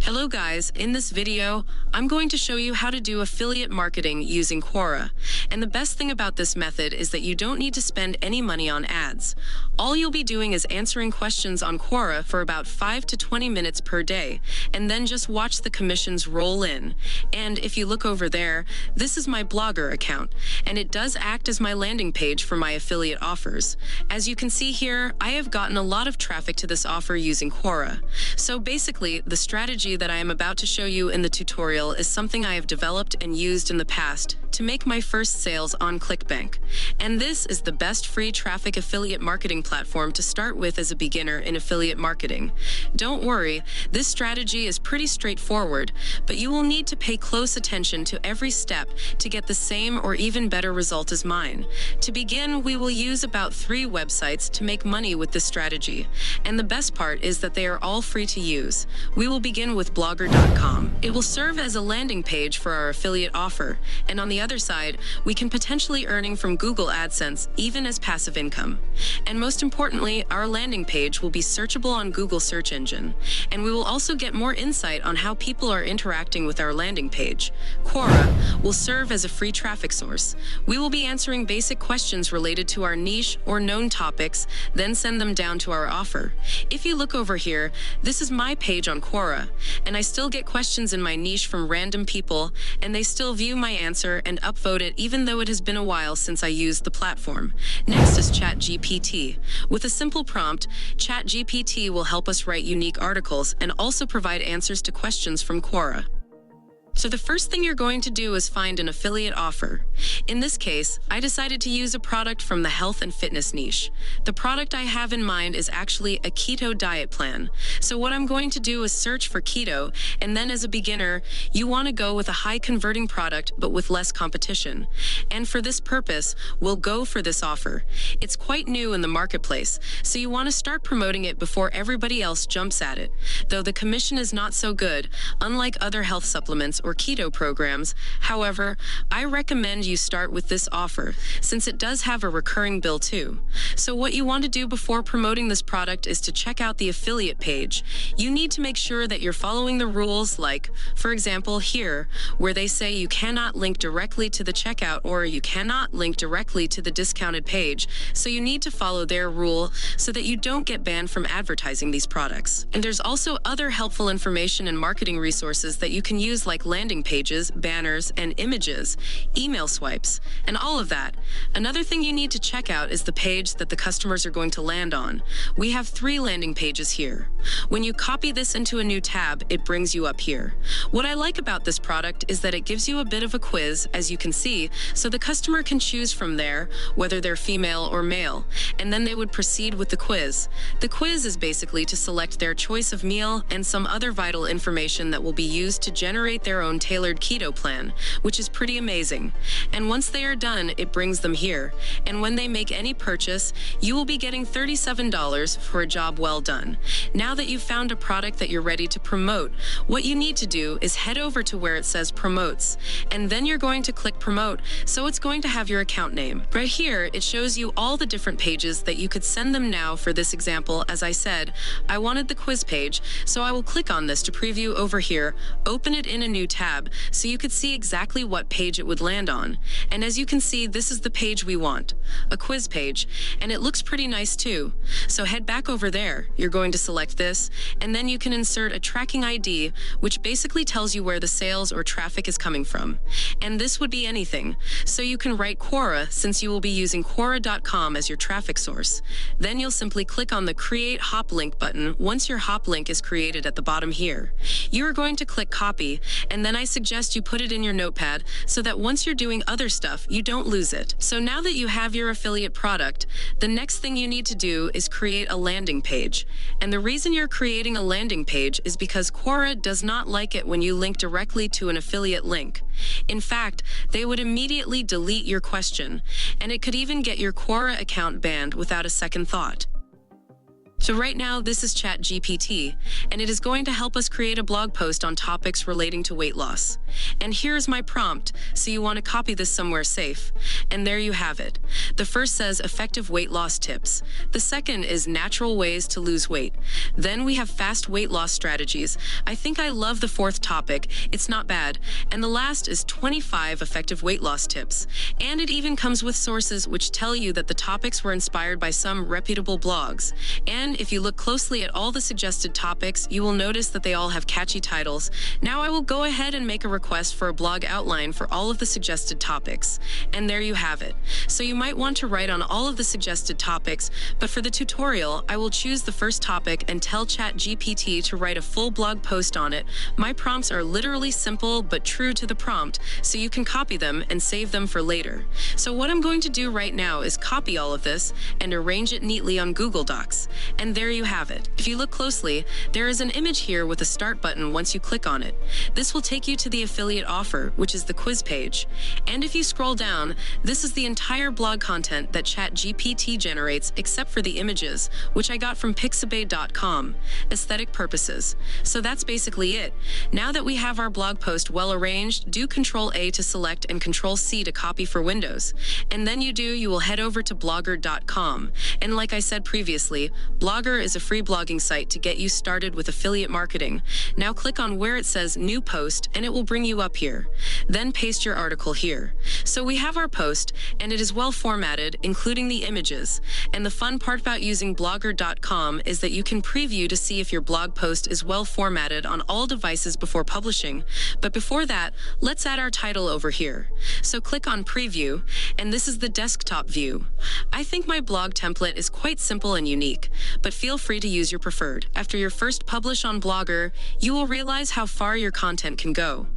Hello guys, in this video, I'm going to show you how to do affiliate marketing using Quora. And the best thing about this method is that you don't need to spend any money on ads. All you'll be doing is answering questions on Quora for about 5 to 20 minutes per day, and then just watch the commissions roll in. And if you look over there, this is my Blogger account, and it does act as my landing page for my affiliate offers. As you can see here, I have gotten a lot of traffic to this offer using Quora. So basically, the strategy that I am about to show you in the tutorial is something I have developed and used in the past to make my first sales on ClickBank. And this is the best free traffic affiliate marketing platform to start with as a beginner in affiliate marketing. Don't worry, this strategy is pretty straightforward, but you will need to pay close attention to every step to get the same or even better result as mine. To begin, we will use about 3 websites to make money with this strategy. And the best part is that they are all free to use. We will begin with blogger.com. It will serve as a landing page for our affiliate offer, and on the other side, we can potentially earning from Google AdSense even as passive income. And most importantly, our landing page will be searchable on Google search engine, and we will also get more insight on how people are interacting with our landing page. Quora will serve as a free traffic source. We will be answering basic questions related to our niche or known topics, then send them down to our offer. If you look over here, this is my page on Quora, and I still get questions in my niche from random people, and they still view my answer and upvote it even though it has been a while since I used the platform. Next is ChatGPT. With a simple prompt, ChatGPT will help us write unique articles and also provide answers to questions from Quora. So the first thing you're going to do is find an affiliate offer. In this case, I decided to use a product from the health and fitness niche. The product I have in mind is actually a keto diet plan. So what I'm going to do is search for keto, and then as a beginner, you want to go with a high converting product but with less competition. And for this purpose, we'll go for this offer. It's quite new in the marketplace, so you want to start promoting it before everybody else jumps at it. Though the commission is not so good, unlike other health supplements or keto programs. However, I recommend you start with this offer, since it does have a recurring bill too. So what you want to do before promoting this product is to check out the affiliate page. You need to make sure that you're following the rules, like, for example, here, where they say you cannot link directly to the checkout or you cannot link directly to the discounted page. So you need to follow their rule so that you don't get banned from advertising these products. And there's also other helpful information and marketing resources that you can use, like landing pages, banners, and images, email swipes, and all of that. Another thing you need to check out is the page that the customers are going to land on. We have 3 landing pages here. When you copy this into a new tab, it brings you up here. What I like about this product is that it gives you a bit of a quiz, as you can see, so the customer can choose from there whether they're female or male, and then they would proceed with the quiz. The quiz is basically to select their choice of meal and some other vital information that will be used to generate their own tailored keto plan, which is pretty amazing. And once they are done, it brings them here. And when they make any purchase, you will be getting $37 for a job well done. Now that you've found a product that you're ready to promote, what you need to do is head over to where it says promotes, and then you're going to click promote, so it's going to have your account name. Right here, it shows you all the different pages that you could send them now. For this example, as I said, I wanted the quiz page, so I will click on this to preview over here, open it in a new tab so you could see exactly what page it would land on. And as you can see, this is the page we want, a quiz page, and it looks pretty nice too. So head back over there, you're going to select this, and then you can insert a tracking ID, which basically tells you where the sales or traffic is coming from. And this would be anything. So you can write Quora, since you will be using Quora.com as your traffic source. Then you'll simply click on the Create Hop Link button once your hop link is created at the bottom here. You are going to click copy, and then I suggest you put it in your notepad so that once you're doing other stuff, you don't lose it. So now that you have your affiliate product, the next thing you need to do is create a landing page. And the reason you're creating a landing page is because Quora does not like it when you link directly to an affiliate link. In fact, they would immediately delete your question, and it could even get your Quora account banned without a second thought. So right now, this is ChatGPT, and it is going to help us create a blog post on topics relating to weight loss. And here's my prompt, so you want to copy this somewhere safe. And there you have it. The first says effective weight loss tips. The second is natural ways to lose weight. Then we have fast weight loss strategies. I think I love the fourth topic. It's not bad. And the last is 25 effective weight loss tips. And it even comes with sources which tell you that the topics were inspired by some reputable blogs. And if you look closely at all the suggested topics, you will notice that they all have catchy titles. Now I will go ahead and make a request for a blog outline for all of the suggested topics. And there you have it. So you might want to write on all of the suggested topics, but for the tutorial, I will choose the first topic and tell ChatGPT to write a full blog post on it. My prompts are literally simple but true to the prompt, so you can copy them and save them for later. So what I'm going to do right now is copy all of this and arrange it neatly on Google Docs. And there you have it. If you look closely, there is an image here with a start button once you click on it. This will take you to the affiliate offer, which is the quiz page. And if you scroll down, this is the entire blog content that ChatGPT generates except for the images, which I got from pixabay.com, aesthetic purposes. So that's basically it. Now that we have our blog post well arranged, do Control-A to select and Control-C to copy for Windows. And then you will head over to blogger.com. And like I said previously, Blogger is a free blogging site to get you started with affiliate marketing. Now click on where it says New Post and it will bring you up here. Then paste your article here. So we have our post and it is well formatted, including the images. And the fun part about using blogger.com is that you can preview to see if your blog post is well formatted on all devices before publishing. But before that, let's add our title over here. So click on Preview, and this is the desktop view. I think my blog template is quite simple and unique, but feel free to use your preferred. After your first publish on Blogger, you will realize how far your content can go.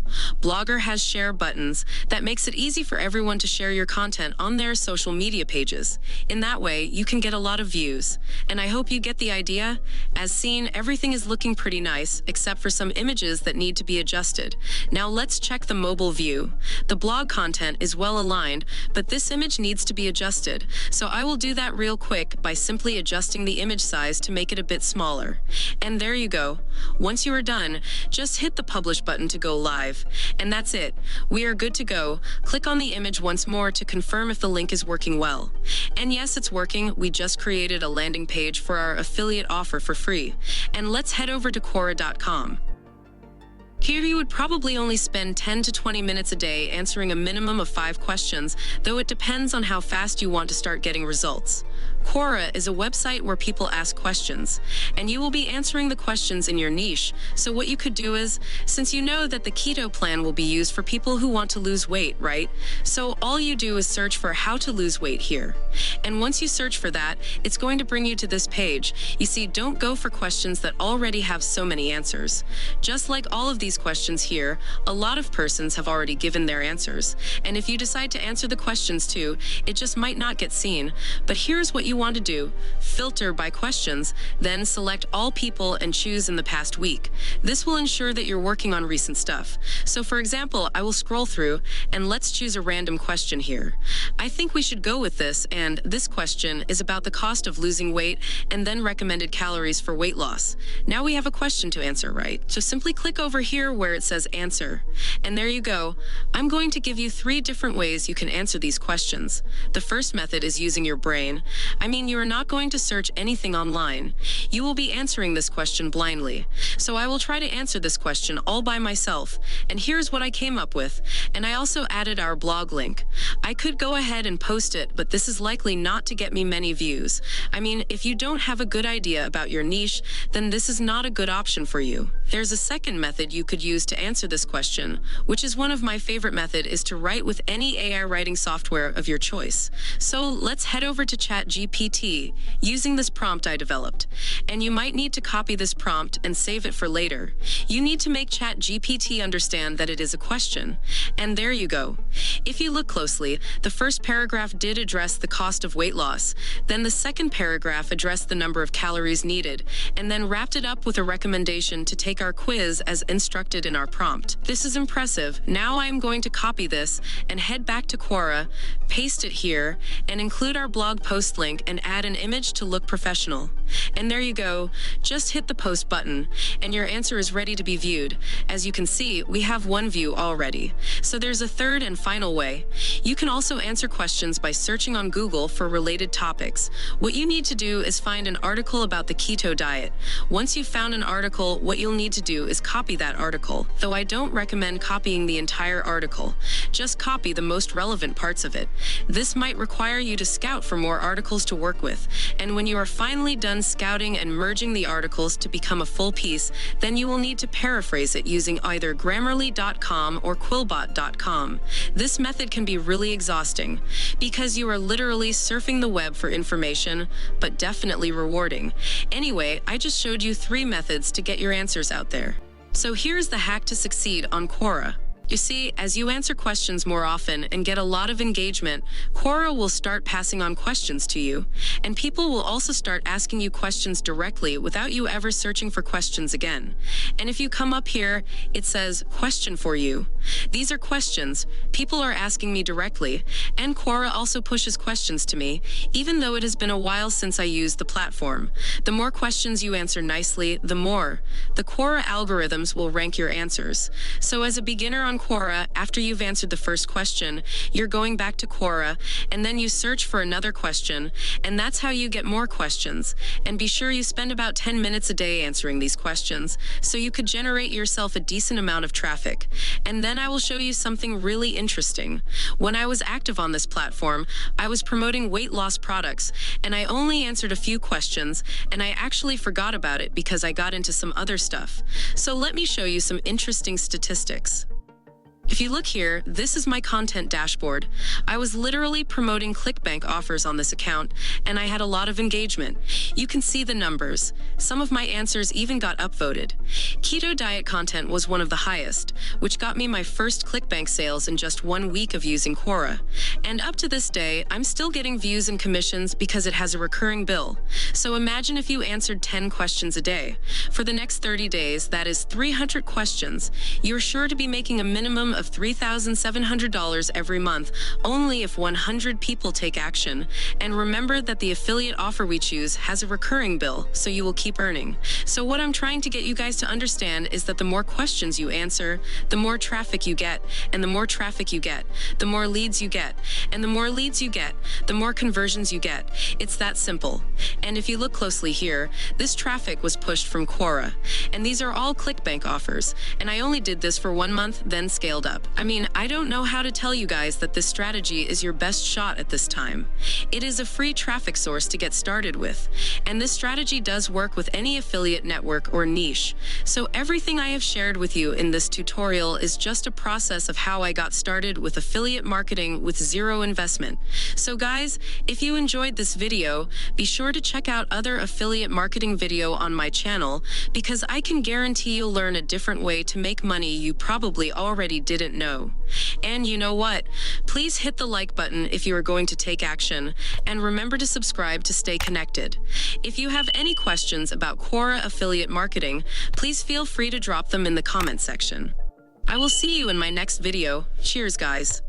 Blogger has share buttons that makes it easy for everyone to share your content on their social media pages. In that way, you can get a lot of views. And I hope you get the idea. As seen, everything is looking pretty nice, except for some images that need to be adjusted. Now let's check the mobile view. The blog content is well aligned, but this image needs to be adjusted. So I will do that real quick by simply adjusting the image size to make it a bit smaller. And there you go. Once you are done, just hit the publish button to go live. And that's it. We are good to go. Click on the image once more to confirm if the link is working well. And yes, it's working. We just created a landing page for our affiliate offer for free. And let's head over to Quora.com. Here you would probably only spend 10 to 20 minutes a day answering a minimum of 5 questions, though it depends on how fast you want to start getting results. Quora is a website where people ask questions, and you will be answering the questions in your niche. So what you could do is, since you know that the keto plan will be used for people who want to lose weight, right? So all you do is search for how to lose weight here. And once you search for that, it's going to bring you to this page. You see, don't go for questions that already have so many answers. Just like all of these questions here, a lot of persons have already given their answers. And if you decide to answer the questions too, it just might not get seen. But here's what you want to do. Filter by questions, then select all people and choose in the past week. This will ensure that you're working on recent stuff. So for example, I will scroll through and let's choose a random question here. I think we should go with this, and this question is about the cost of losing weight and then recommended calories for weight loss. Now we have a question to answer, right? So simply click over here where it says answer. And there you go. I'm going to give you 3 different ways you can answer these questions. The first method is using your brain. I mean, you are not going to search anything online. You will be answering this question blindly. So I will try to answer this question all by myself. And here's what I came up with. And I also added our blog link. I could go ahead and post it, but this is likely not to get me many views. I mean, if you don't have a good idea about your niche, then this is not a good option for you. There's a second method you could use to answer this question, which is one of my favorite methods, is to write with any AI writing software of your choice. So let's head over to ChatGPT using this prompt I developed. And you might need to copy this prompt and save it for later. You need to make ChatGPT understand that it is a question. And there you go. If you look closely, the first paragraph did address the cost of weight loss. Then the second paragraph addressed the number of calories needed, and then wrapped it up with a recommendation to take our quiz as instructed in our prompt. This is impressive. Now I am going to copy this and head back to Quora, paste it here, and include our blog post link bank and add an image to look professional. And there you go, just hit the post button, and your answer is ready to be viewed. As you can see, we have one view already. So there's a third and final way. You can also answer questions by searching on Google for related topics. What you need to do is find an article about the keto diet. Once you've found an article, what you'll need to do is copy that article. Though I don't recommend copying the entire article. Just copy the most relevant parts of it. This might require you to scout for more articles to work with. And when you are finally done scouting and merging the articles to become a full piece, then you will need to paraphrase it using either Grammarly.com or Quillbot.com. This method can be really exhausting because you are literally surfing the web for information, but definitely rewarding. Anyway, I just showed you 3 methods to get your answers out there. So here's the hack to succeed on Quora. You see, as you answer questions more often and get a lot of engagement, Quora will start passing on questions to you. And people will also start asking you questions directly without you ever searching for questions again. And if you come up here, it says, "Question for you." These are questions people are asking me directly, and Quora also pushes questions to me, even though it has been a while since I used the platform. The more questions you answer nicely, the more. The Quora algorithms will rank your answers. So as a beginner on Quora, after you've answered the first question, you're going back to Quora, and then you search for another question, and that's how you get more questions. And be sure you spend about 10 minutes a day answering these questions, so you could generate yourself a decent amount of traffic. And then I will show you something really interesting. When I was active on this platform, I was promoting weight loss products, and I only answered a few questions, and I actually forgot about it because I got into some other stuff. So let me show you some interesting statistics. If you look here, this is my content dashboard. I was literally promoting ClickBank offers on this account, and I had a lot of engagement. You can see the numbers. Some of my answers even got upvoted. Keto diet content was one of the highest, which got me my first ClickBank sales in just 1 week of using Quora. And up to this day, I'm still getting views and commissions because it has a recurring bill. So imagine if you answered 10 questions a day. For the next 30 days, that is 300 questions. You're sure to be making a minimum of $3,700 every month, only if 100 people take action. And remember that the affiliate offer we choose has a recurring bill, so you will keep earning. So what I'm trying to get you guys to understand is that the more questions you answer, the more traffic you get, and the more traffic you get, the more leads you get, and the more leads you get, the more conversions you get. It's that simple. And if you look closely here, this traffic was pushed from Quora. And these are all ClickBank offers, and I only did this for 1 month, then scaled up. I mean, I don't know how to tell you guys that this strategy is your best shot at this time. It is a free traffic source to get started with, and this strategy does work with any affiliate network or niche. So everything I have shared with you in this tutorial is just a process of how I got started with affiliate marketing with zero investment. So guys, if you enjoyed this video, be sure to check out other affiliate marketing video on my channel, because I can guarantee you'll learn a different way to make money you probably already didn't know. And you know what? Please hit the like button if you are going to take action, and remember to subscribe to stay connected. If you have any questions about Quora affiliate marketing, please feel free to drop them in the comment section. I will see you in my next video. Cheers, guys.